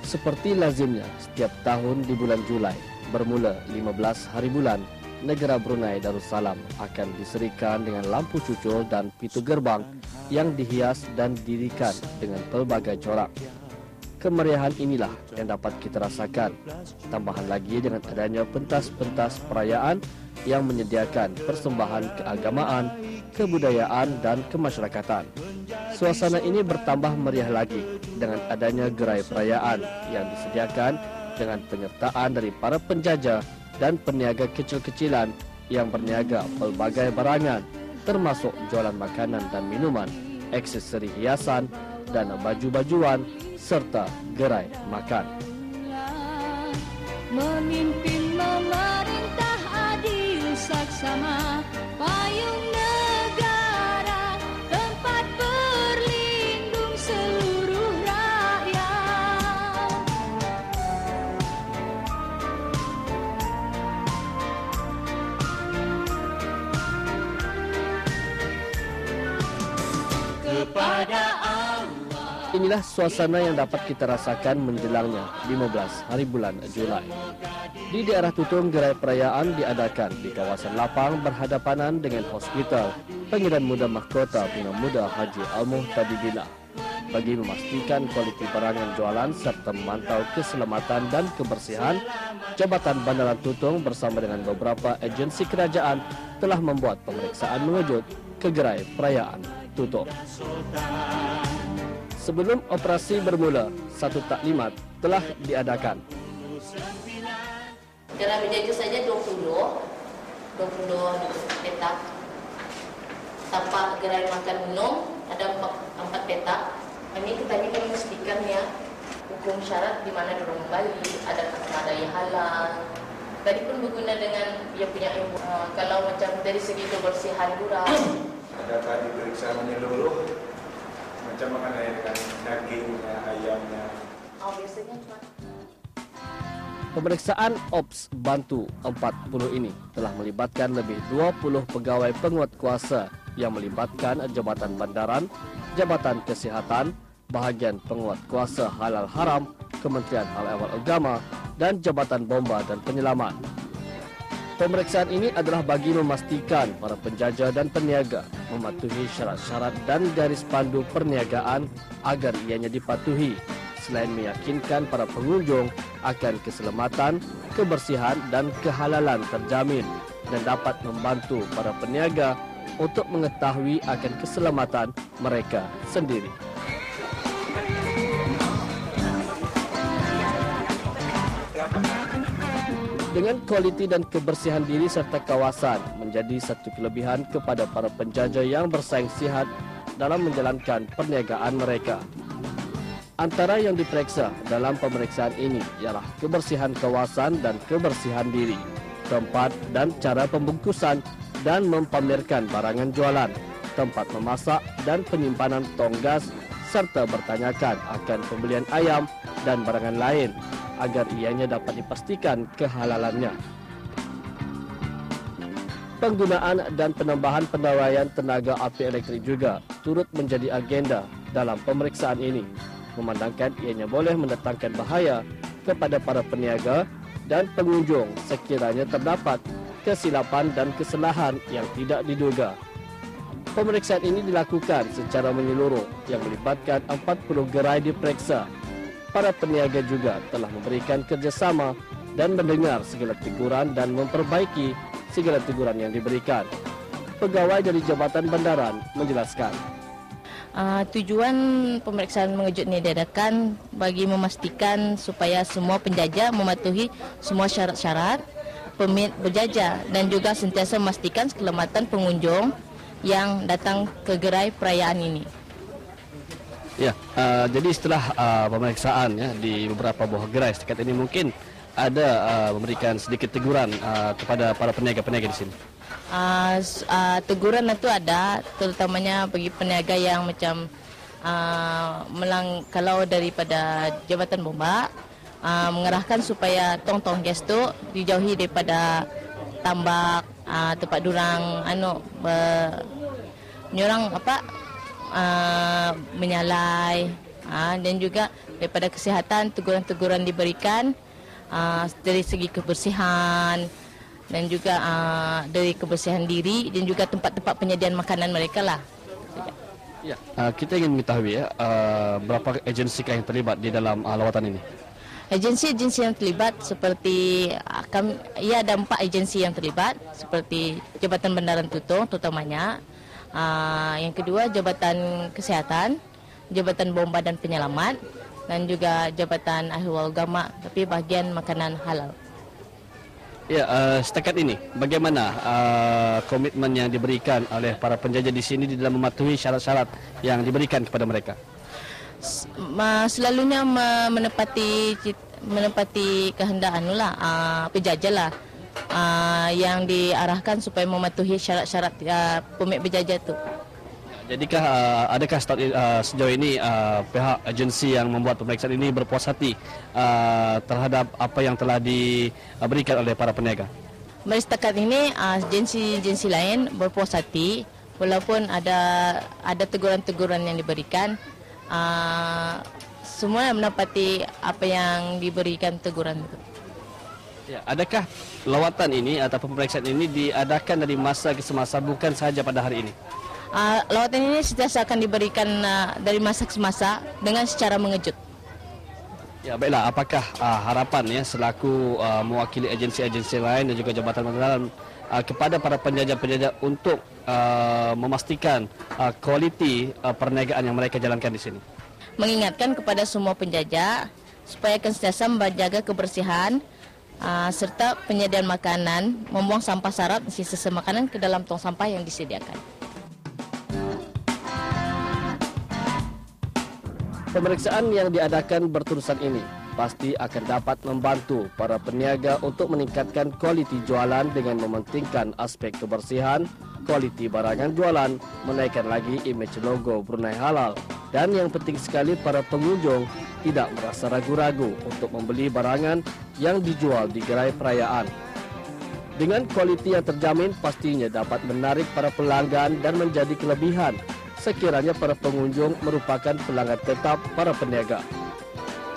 Seperti lazimnya setiap tahun di bulan Julai, bermula 15 hari bulan, negara Brunei Darussalam akan diserikan dengan lampu cucul dan pintu gerbang yang dihias dan didirikan dengan pelbagai corak. Kemeriahan inilah yang dapat kita rasakan, tambahan lagi dengan adanya pentas-pentas perayaan yang menyediakan persembahan keagamaan, kebudayaan dan kemasyarakatan. Suasana ini bertambah meriah lagi dengan adanya gerai perayaan yang disediakan dengan penyertaan dari para penjajah dan peniaga kecil-kecilan yang berniaga pelbagai barangan, termasuk jualan makanan dan minuman, aksesori hiasan dan baju-bajuan serta gerai makan. Memimpin memerintah adil saksama, payung negara, tempat berlindung seluruh rakyat. Kepada Inilah suasana yang dapat kita rasakan menjelangnya 15 hari bulan Julai. Di daerah Tutung, gerai perayaan diadakan di kawasan lapang berhadapanan dengan hospital Pengiran Muda Mahkota Bunga Muda Haji Al-Muhtadibina bagi memastikan kualiti barangan jualan serta memantau keselamatan dan kebersihan. Jabatan Bandaran Tutung bersama dengan beberapa agensi kerajaan telah membuat pemeriksaan mengejut ke gerai perayaan Tutung. Sebelum operasi bermula, satu taklimat telah diadakan. Gerai berjaju saja 20 petak. Tanpa gerai makan minum ada 4 petak. Ini kita ingin memastikan ya hukum syarat di mana dorong Bali, ada yang halal. Tadi pun berguna dengan dia punya ilmu. Kalau macam dari segi kebersihan durang. Adakah diperiksa menyeluruh? Macam mana dengan dagingnya, ayamnya? Biasanya cuma Pemeriksaan OPS Bantu 40 ini telah melibatkan lebih 20 pegawai penguat kuasa yang melibatkan Jabatan Bandaran, Jabatan Kesihatan, bahagian penguat kuasa halal haram, Kementerian Hal Ehwal Agama dan Jabatan Bomba dan Penyelamat. Pemeriksaan ini adalah bagi memastikan para penjajah dan peniaga mematuhi syarat-syarat dan garis pandu perniagaan agar ianya dipatuhi, selain meyakinkan para pengunjung akan keselamatan, kebersihan dan kehalalan terjamin dan dapat membantu para peniaga untuk mengetahui akan keselamatan mereka sendiri. Dengan kualiti dan kebersihan diri serta kawasan menjadi satu kelebihan kepada para penjajah yang bersaing sihat dalam menjalankan perniagaan mereka. Antara yang diperiksa dalam pemeriksaan ini ialah kebersihan kawasan dan kebersihan diri, tempat dan cara pembungkusan dan mempamerkan barangan jualan, tempat memasak dan penyimpanan tong gas serta bertanyakan akan pembelian ayam dan barangan lain agar ianya dapat dipastikan kehalalannya. Penggunaan dan penambahan pendawaian tenaga api elektrik juga turut menjadi agenda dalam pemeriksaan ini, memandangkan ianya boleh mendatangkan bahaya kepada para peniaga dan pengunjung sekiranya terdapat kesilapan dan kesalahan yang tidak diduga. Pemeriksaan ini dilakukan secara menyeluruh yang melibatkan 40 gerai diperiksa. Para peniaga juga telah memberikan kerjasama dan mendengar segala teguran dan memperbaiki segala teguran yang diberikan. Pegawai dari Jabatan Bandaran menjelaskan. Tujuan pemeriksaan mengejut ini diadakan bagi memastikan supaya semua penjajah mematuhi semua syarat-syarat berjajah dan juga sentiasa memastikan keselamatan pengunjung yang datang ke gerai perayaan ini. Ya, jadi setelah pemeriksaan ya di beberapa buah gerai setakat ini mungkin ada memberikan sedikit teguran kepada para peniaga-peniaga di sini. Teguran itu ada, terutamanya bagi peniaga yang macam kalau daripada Jabatan Bomba mengerahkan supaya tong-tong gas tu dijauhi daripada tambak tempat durang menyerang menyalai dan juga Daripada kesihatan, teguran-teguran diberikan dari segi kebersihan dan juga dari kebersihan diri dan juga tempat-tempat penyediaan makanan mereka lah. Ya, kita ingin mengetahui ya, berapa agensi yang terlibat di dalam lawatan ini? Agensi-agensi yang terlibat seperti ada 4 agensi yang terlibat seperti Jabatan Bendaran Tutong terutamanya, yang kedua Jabatan Kesihatan, Jabatan Bomba dan Penyelamat dan juga Jabatan Ahwal Agama tapi bahagian makanan halal. Ya, setakat ini bagaimana komitmen yang diberikan oleh para penjajah di sini di dalam mematuhi syarat-syarat yang diberikan kepada mereka? Selalunya menepati kehendak penjajah lah yang diarahkan supaya mematuhi syarat-syarat permit berjajah itu. Jadikah adakah sejauh ini pihak agensi yang membuat pemeriksaan ini berpuas hati terhadap apa yang telah diberikan oleh para peniaga? Setakat ini agensi-agensi lain berpuas hati walaupun ada teguran-teguran yang diberikan. Semua menepati apa yang diberikan teguran itu. Ya, adakah lawatan ini atau pemeriksaan ini diadakan dari masa ke semasa bukan sahaja pada hari ini? Lawatan ini sentiasa akan diberikan dari masa ke masa dengan secara mengejut. Ya, baiklah, apakah harapan ya selaku mewakili agensi-agensi lain dan juga jabatan bendaran kepada para penjajah-penjajah untuk memastikan kualiti perniagaan yang mereka jalankan di sini? Mengingatkan kepada semua penjajah supaya akan sentiasa menjaga kebersihan serta penyediaan makanan, membuang sampah sarap dan sisa makanan ke dalam tong sampah yang disediakan. Pemeriksaan yang diadakan berterusan ini pasti akan dapat membantu para peniaga untuk meningkatkan kualiti jualan dengan mementingkan aspek kebersihan, kualiti barangan jualan, menaikkan lagi imej logo Brunei Halal, dan yang penting sekali para pengunjung tidak merasa ragu-ragu untuk membeli barangan yang dijual di gerai perayaan. Dengan kualiti yang terjamin pastinya dapat menarik para pelanggan dan menjadi kelebihan sekiranya para pengunjung merupakan pelanggan tetap para peniaga.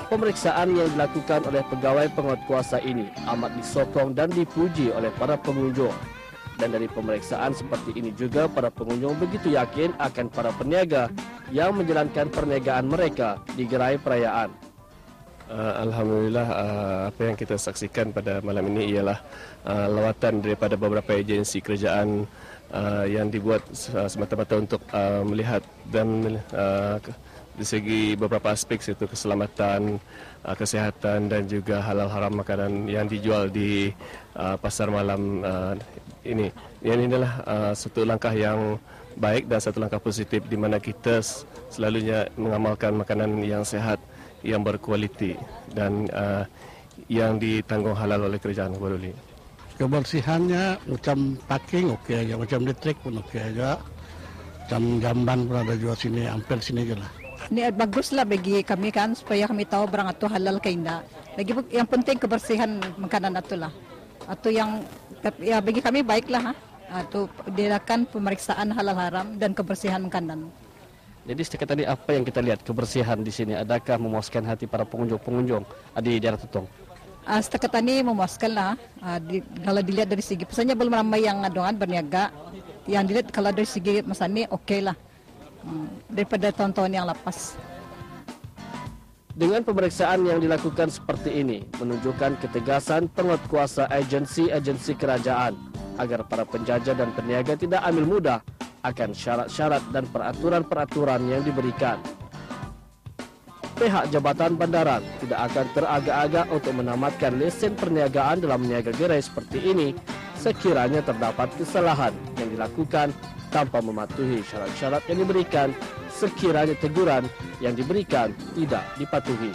Pemeriksaan yang dilakukan oleh pegawai penguatkuasa ini amat disokong dan dipuji oleh para pengunjung. Dan dari pemeriksaan seperti ini juga para pengunjung begitu yakin akan para peniaga yang menjalankan perniagaan mereka di gerai perayaan. Alhamdulillah, apa yang kita saksikan pada malam ini ialah lawatan daripada beberapa agensi kerajaan yang dibuat semata-mata untuk melihat dan di segi beberapa aspek iaitu keselamatan, kesihatan dan juga halal haram makanan yang dijual di pasar malam ini. Yang ini adalah satu langkah yang baik dan satu langkah positif di mana kita selalunya mengamalkan makanan yang sehat, yang berkualiti dan yang ditanggung halal oleh kerajaan Kuala. Kebersihannya macam parking okey aja, macam listrik pun okey aja. Macam jamban pun ada jual sini, hampir sini je lah. Ini baguslah bagi kami kan supaya kami tahu barang itu halal ke tidak. Lagi yang penting kebersihan makanan itu lah. Atau yang ya bagi kami baiklah atau dilakukan pemeriksaan halal haram dan kebersihan makanan. Jadi setakat tadi apa yang kita lihat kebersihan di sini, adakah memuaskan hati para pengunjung di daerah Tutong? Setakat ini memuaskan lah. Kalau dilihat dari segi pesannya belum ramai yang adongan berniaga. Yang dilihat kalau dari segi masa ini okey lah daripada tahun-tahun yang lepas. Dengan pemeriksaan yang dilakukan seperti ini menunjukkan ketegasan penguatkuasa agensi-agensi kerajaan agar para penjajah dan peniaga tidak ambil mudah akan syarat-syarat dan peraturan-peraturan yang diberikan. Pihak Jabatan Bandaran tidak akan teragak-agak untuk menamatkan lesen perniagaan dalam meniaga gerai seperti ini sekiranya terdapat kesalahan yang dilakukan tanpa mematuhi syarat-syarat yang diberikan sekiranya teguran yang diberikan tidak dipatuhi.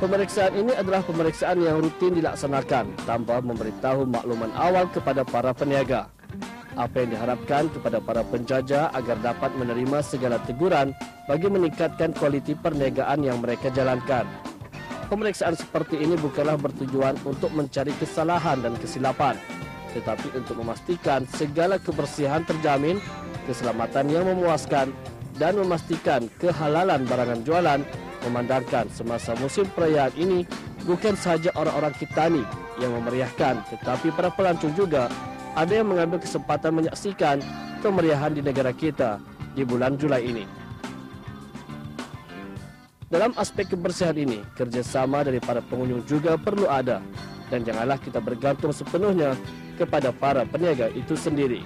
Pemeriksaan ini adalah pemeriksaan yang rutin dilaksanakan tanpa memberitahu makluman awal kepada para peniaga. Apa yang diharapkan kepada para penjajah agar dapat menerima segala teguran bagi meningkatkan kualiti perniagaan yang mereka jalankan. Pemeriksaan seperti ini bukanlah bertujuan untuk mencari kesalahan dan kesilapan, tetapi untuk memastikan segala kebersihan terjamin, keselamatan yang memuaskan, dan memastikan kehalalan barangan jualan, memandangkan semasa musim perayaan ini bukan sahaja orang-orang Kitani yang memeriahkan, tetapi para pelancong juga ada yang mengambil kesempatan menyaksikan kemeriahan di negara kita di bulan Julai ini. Dalam aspek kebersihan ini, kerjasama dari para pengunjung juga perlu ada, dan janganlah kita bergantung sepenuhnya kepada para peniaga itu sendiri.